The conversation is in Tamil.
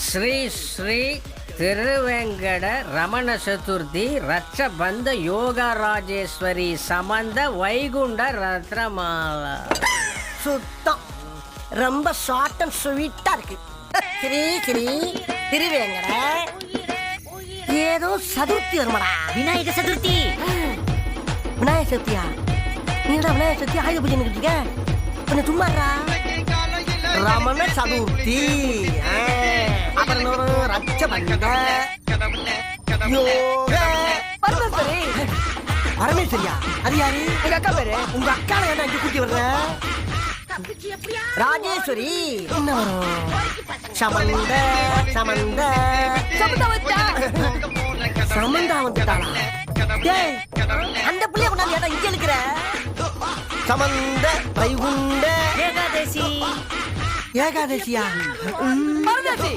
ஸ்ரீ ஸ்ரீ திருவேங்கட ரமண சதுர்த்தி ரட்சபந்த யோகராஜேஸ்வரி சமந்த வைகுண்ட ரத்னமாலா. சுத்தம் ரொம்ப ஷார்ட் அண்ட் ஸ்வீட்டா இருக்கு. ஸ்ரீ ஸ்ரீ திருவேங்கட ஏதோ சதுர்த்தி வருமாடா. விநாயக சதுர்த்தி. விநாயக சதுர்த்தியா? நீடா விநாயக சதுர்த்தி ஆயுத பூஜை இருக்க கொஞ்சம் சும்மாறா. ரமண சதுர்த்தி அப்புறம் ரட்சபந்த யோக பரமேஸ்வரி. பரமேஸ்வரியா? அது யாரு? எங்க அக்கா பேரு. உங்க அக்கால என்ன இங்க கூட்டி வர்ற? ராஜேஸ்வரி. என்ன வரும்? சமந்த சமந்த சமந்தா வந்துட்டாளா? டேய், அந்த பிள்ளைய கொண்டாந்து ஏடா இங்க இருக்கிற? சமந்த வைகுண்ட ஏகாதசி. ஏகாதசியா?